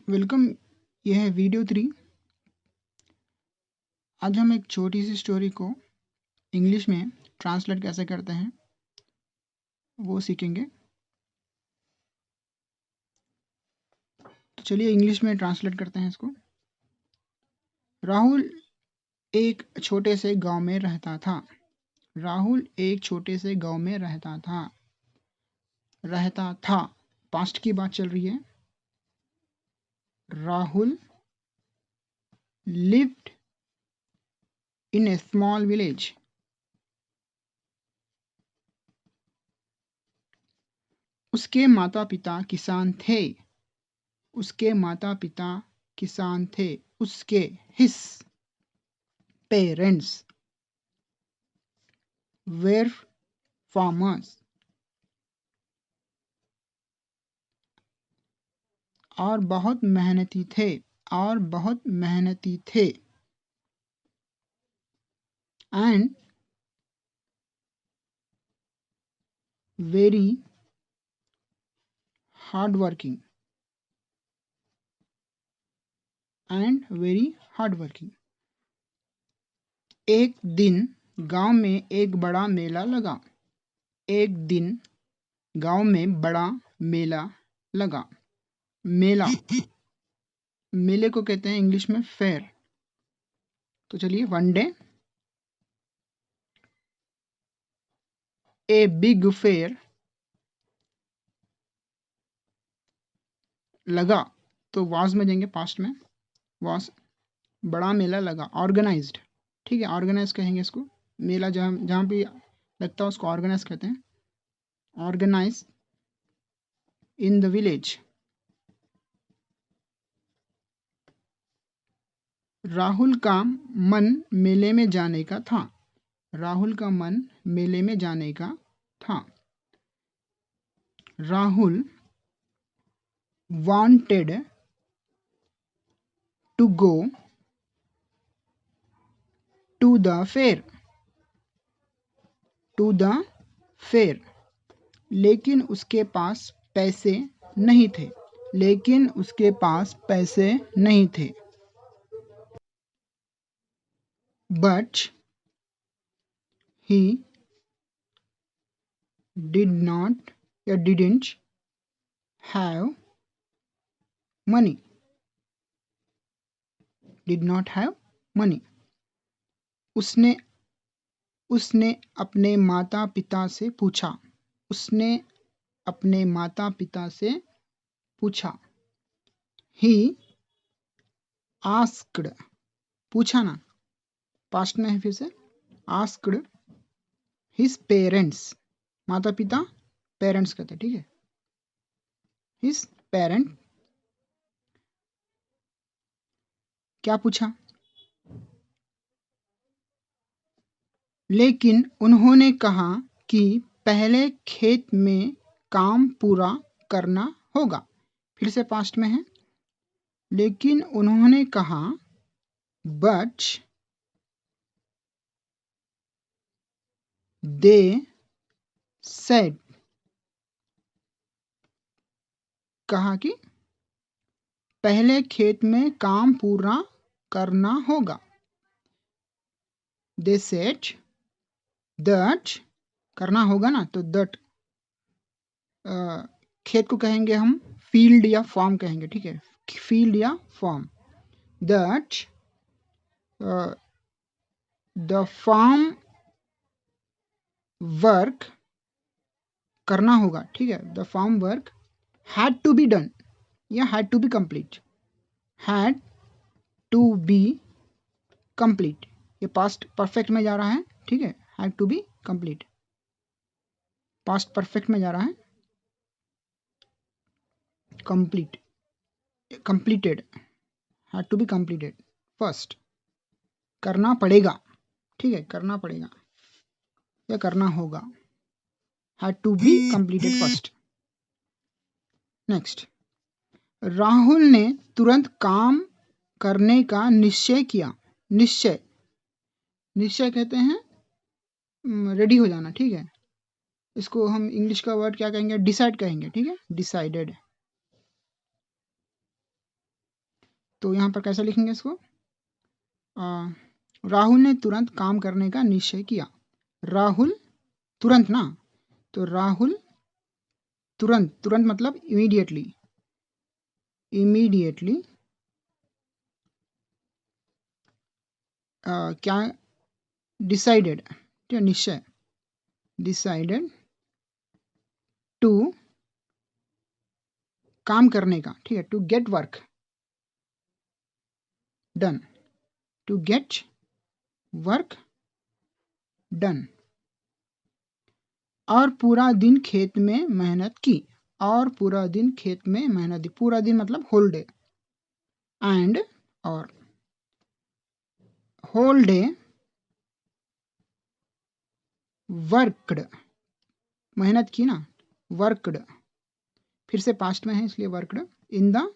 Welcome. यह है video 3। आज हम एक छोटी सी स्टोरी को इंग्लिश में ट्रांसलेट कैसे करते हैं वो सीखेंगे। तो चलिए इंग्लिश में ट्रांसलेट करते हैं इसको। राहुल एक छोटे से गांव में रहता था। राहुल एक छोटे से गांव में रहता था। रहता था पास्ट की बात चल रही है। Rahul lived in a small village. उसके माता पिता किसान थे। उसके माता पिता किसान थे। उसके his parents were farmers. और बहुत मेहनती थे। और बहुत मेहनती थे। and very hardworking. and very hardworking. एक दिन गांव में एक बड़ा मेला लगा। एक दिन गांव में बड़ा मेला लगा। मेला मेले को कहते हैं इंग्लिश में फेयर। तो चलिए one day a big fair लगा। तो वाज में देंगे पास्ट में। वाज बड़ा मेला लगा। ऑर्गेनाइज्ड, ठीक है, ऑर्गेनाइज कहेंगे इसको। मेला जहाँ जहाँ भी लगता है उसको ऑर्गेनाइज कहते हैं। Organise in the village. Rahul का मन मेले में जाने का था। राहुल का मन मेले में जाने का था। Rahul wanted to go to the fair. to the fair. लेकिन उसके पास पैसे नहीं थे। लेकिन उसके पास पैसे नहीं थे। But he didn't have money. Did not have money. उसने अपने माता पिता से पूछा। उसने अपने माता पिता से पूछा। He asked, पूछा ना, पास्ट में है फिर से। asked his parents, माता पिता पेरेंट्स कहते हैं, ठीक है। his parent, क्या पूछा? लेकिन उन्होंने कहा कि पहले खेत में काम पूरा करना होगा। फिर से पास्ट में है। लेकिन उन्होंने कहा, बट दे सेड, कहा कि पहले खेत में काम पूरा करना होगा। दे सेड दैट, करना होगा ना, तो दैट खेत को कहेंगे हम फील्ड या फार्म कहेंगे, ठीक है, फील्ड या farm. That the farm work, करना होगा, ठीक है, the farm work had to be done या had to be complete. Had to be complete, ये पास्ट परफेक्ट में जा रहा है, ठीक है। Had to be complete, past perfect में जा रहा है। Complete, completed, had to be completed first, करना पड़ेगा, ठीक है, करना पड़ेगा या करना होगा। Had to be completed first. Next, Rahul ने तुरंत काम करने का निश्चय किया। निश्चय, निश्चय कहते हैं रेडी हो जाना, ठीक है। इसको हम इंग्लिश का वर्ड क्या कहेंगे? डिसाइड कहेंगे, ठीक है, डिसाइडेड। तो यहाँ पर कैसे लिखेंगे इसको? राहुल ने तुरंत काम करने का निश्चय किया। राहुल तुरंत ना, तो राहुल तुरंत, तुरंत मतलब इमीडिएटली, इमीडिएटली क्या, डिसाइडेड, ठीक है, निश्चय, डिसाइडेड टू, काम करने का, ठीक है, to get work done, to get work done, और पूरा दिन खेत में मेहनत की, और पूरा दिन खेत में मेहनत की, पूरा दिन मतलब होल डे, एंड और होल डे वर्कड, मेहनत की ना, वर्कड, फिर से पास्ट में है इसलिए वर्कड, इन द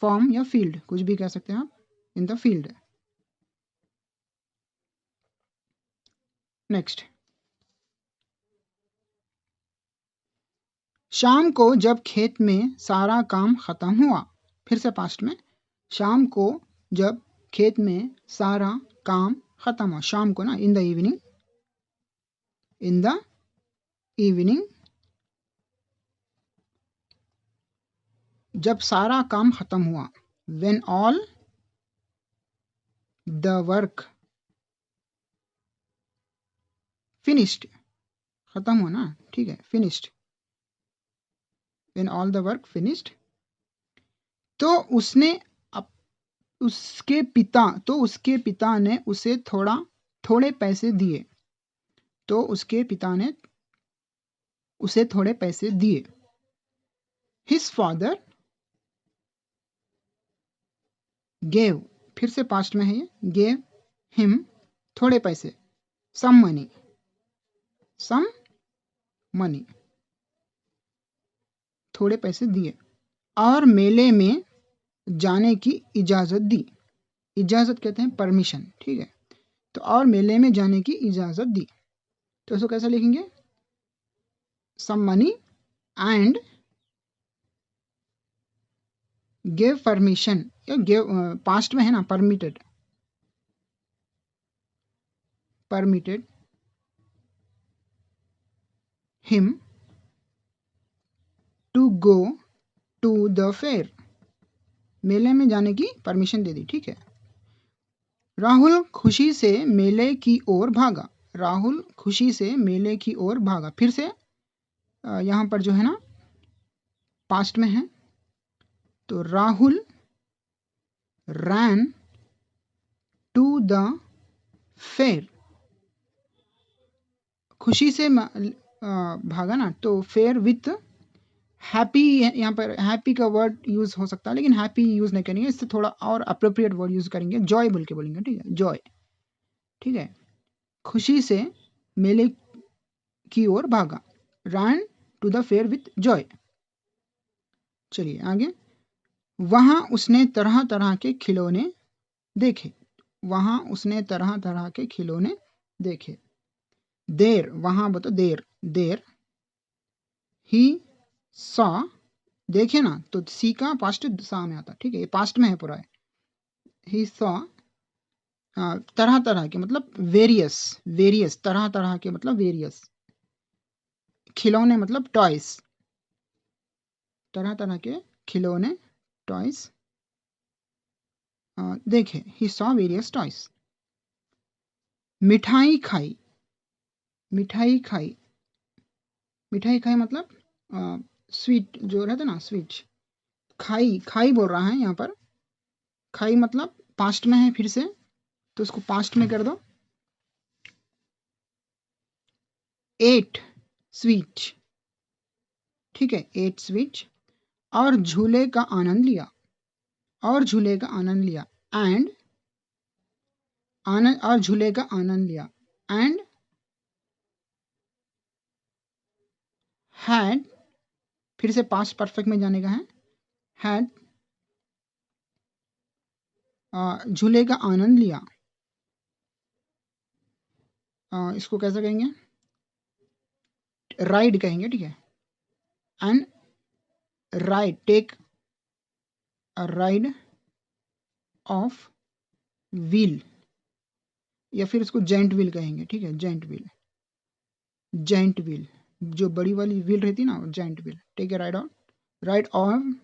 फॉर्म या फील्ड, कुछ भी कह सकते हैं आप, इन द फील्ड। नेक्स्ट, शाम को जब खेत में सारा काम खत्म हुआ, फिर से पास्ट में, शाम को जब खेत में सारा काम खत्म हुआ, शाम को ना, in the evening, in the evening, जब सारा काम खत्म हुआ, when all the work finished, खत्म हुआ ना, ठीक है, finished, when all the work finished, तो उसने उसके पिता ने उसे थोड़े पैसे दिए, तो उसके पिता ने उसे थोड़े पैसे दिए। हिज फादर गेव, फिर से पास्ट में है ये, गेव हिम, थोड़े पैसे, सम मनी, सम मनी, थोड़े पैसे दिए, और मेले में जाने की इजाजत दी, इजाजत कहते हैं परमिशन, ठीक है, तो और मेले में जाने की इजाजत दी, तो इसको कैसे लिखेंगे? Some money and give permission, या गिव पास्ट में है ना, permitted, permitted him to go to the fair, मेले में जाने की परमिशन दे दी, ठीक है। राहुल खुशी से मेले की ओर भागा, राहुल खुशी से मेले की ओर भागा, फिर से यहाँ पर जो है ना पास्ट में है, तो Rahul ran to the fair, खुशी से भागा ना, तो फेयर विथ हैप्पी, यहाँ पर हैप्पी का वर्ड यूज हो सकता है, लेकिन हैप्पी यूज नहीं करेंगे, इससे थोड़ा और अप्रोप्रिएट वर्ड यूज करेंगे, जॉय बोल के बोलेंगे, ठीक है, जॉय, ठीक है, खुशी से मेले की ओर भागा, run to the fair with joy. चलिए आगे, वहां उसने तरह तरह के खिलौने देखे, वहां उसने तरह तरह के खिलौने देखे, देर, वहां बता देर, देर ही सॉ, देखे ना, तो सी का पास्ट सा में आता, ठीक है, ये पास्ट में है पूरा है, ही सॉ, तरह तरह के मतलब वेरियस, वेरियस, तरह तरह के मतलब वेरियस, खिलौने मतलब टॉयज, तरह तरह के खिलौने टॉयज देखे, ही सॉ वेरियस टॉयज। मिठाई खाई, मिठाई खाई, मिठाई खाई मतलब स्वीट जो रहता है ना, स्वीट, खाई, खाई बोल रहा है यहाँ पर, खाई मतलब पास्ट में है फिर से, तो उसको पास्ट में कर दो, एट स्वीट, ठीक है, एट स्वीट, और झूले का आनंद लिया, और झूले का आनंद लिया, एंड आनंद, और झूले का आनंद लिया, एंड हैड, फिर से पास्ट परफेक्ट में जाने का है, हैड झूले का आनंद लिया, इसको कैसे कहेंगे? राइड कहेंगे, ठीक है, and ride, take a ride of wheel, या फिर इसको जॉइंट व्हील कहेंगे, ठीक है, जॉइंट व्हील, जॉइंट व्हील, जो बड़ी वाली व्हील रहती है ना, joint wheel, take a ride on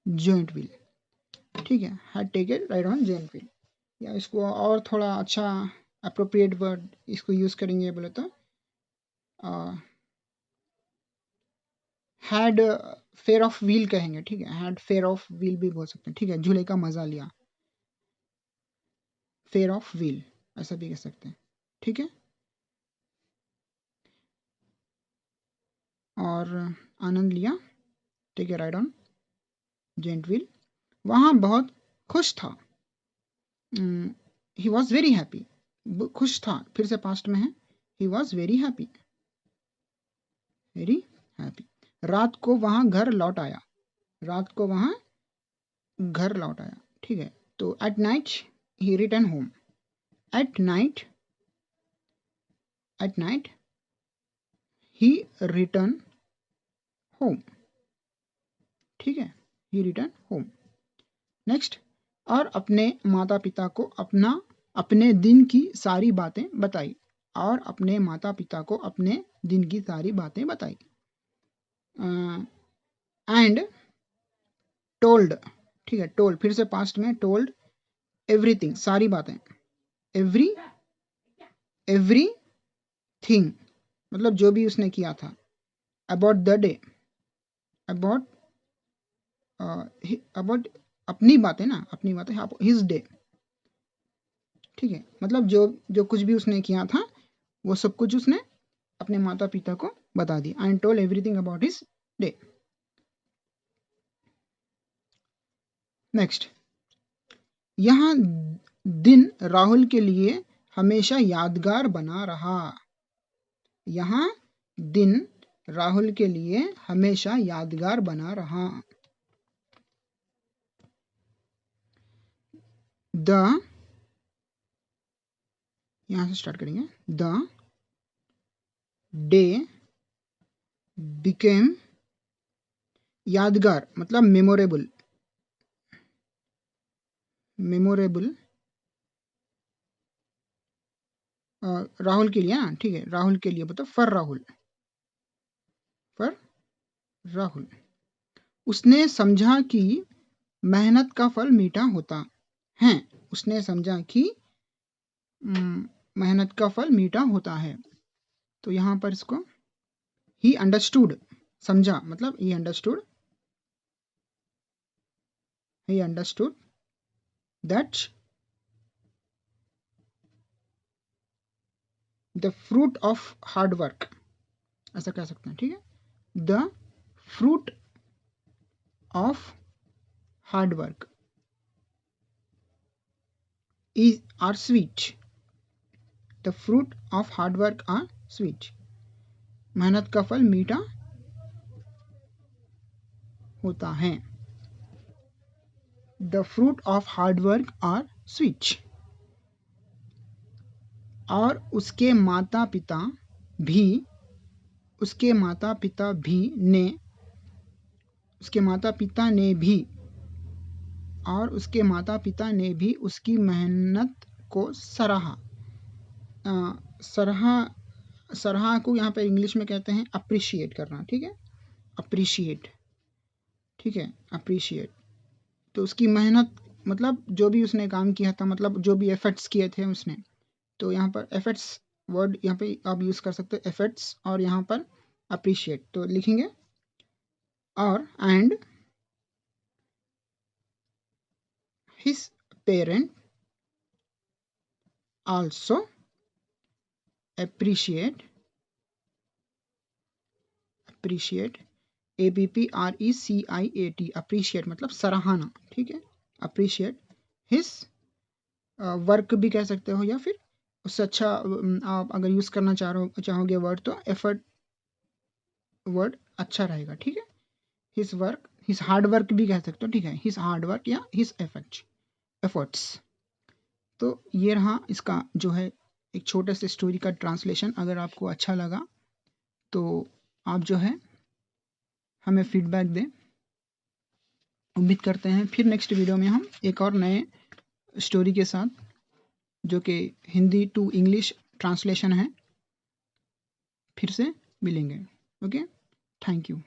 joint wheel, ठीक है, had taken ride on joint wheel. या इसको और थोड़ा अच्छा अप्रोप्रिएट वर्ड इसको यूज करेंगे बोले तो हैड फेयर ऑफ व्हील कहेंगे, ठीक है, हैड फेयर ऑफ व्हील भी बोल सकते हैं, ठीक है, झूले का मजा लिया, फेयर ऑफ व्हील ऐसा भी कह सकते हैं, ठीक है। और आनंद लिया, take a ride on joint wheel, वहाँ बहुत खुश था, ही वॉज वेरी हैप्पी, खुश था फिर से पास्ट में है, he was very happy, very happy. रात को वहाँ घर लौट आया, रात को वहाँ घर लौट आया, ठीक है, तो at night he return home, at night he return home, ठीक है, ही रिटर्न होम। नेक्स्ट, और अपने माता पिता को अपने दिन की सारी बातें बताई, और अपने माता पिता को अपने दिन की सारी बातें बताई। एंड टोल्ड, ठीक है, टोल्ड फिर से पास्ट में, टोल्ड एवरीथिंग सारी बातें, एवरी थिंग मतलब जो भी उसने किया था, अबाउट द डे, अबाउट अपनी बातें ना, अपनी बातें, हिज डे, ठीक है, मतलब जो जो कुछ भी उसने किया था वो सब कुछ उसने अपने माता पिता को बता दिया, and told everything about his day. Next, यहाँ दिन राहुल के लिए हमेशा यादगार बना रहा, यहाँ दिन राहुल के लिए हमेशा यादगार बना रहा। द, यहां से स्टार्ट करेंगे, द डे बिकेम, यादगार मतलब मेमोरेबल, मेमोरेबल राहुल के लिए ना, ठीक है, राहुल के लिए मतलब फॉर राहुल, फॉर राहुल। उसने समझा कि मेहनत का फल मीठा होता है, उसने समझा कि मेहनत का फल मीठा होता है, तो यहाँ पर इसको ही अंडरस्टूड, समझा मतलब he understood that the fruit of hard work, ऐसा कह सकते हैं, ठीक है, the fruit of hard work are sweet, the fruit of hard work are sweet, मेहनत का फल मीठा होता है, the fruit of hard work are sweet। और उसके माता पिता भी उसकी मेहनत को सराहा, सराहा को यहाँ पे इंग्लिश में कहते हैं अप्रिशिएट करना, ठीक है, अप्रिशिएट, ठीक है, अप्रिशिएट। तो उसकी मेहनत मतलब जो भी उसने काम किया था, मतलब जो भी एफर्ट्स किए थे उसने, तो यहाँ पर एफर्ट्स वर्ड यहाँ पे आप यूज कर सकते हो, एफर्ट्स, और यहाँ पर अप्रिशिएट, तो लिखेंगे और and his parent also appreciate APPRECIAT, appreciate मतलब सराहना, ठीक है, अप्रिशिएट हिज वर्क भी कह सकते हो, या फिर उससे अच्छा आप अगर यूज करना चाहोगे वर्ड तो एफर्ट वर्ड अच्छा रहेगा, ठीक है, his work, his hard work भी कह सकते हो, ठीक है, हिज हार्ड वर्क या हिज एफर्ट्स। तो ये रहा इसका जो है एक छोटे से स्टोरी का ट्रांसलेशन। अगर आपको अच्छा लगा तो आप जो है हमें फीडबैक दें। उम्मीद करते हैं फिर नेक्स्ट वीडियो में हम एक और नए स्टोरी के साथ, जो कि हिंदी टू इंग्लिश ट्रांसलेशन है। फिर से मिलेंगे। Okay, thank you.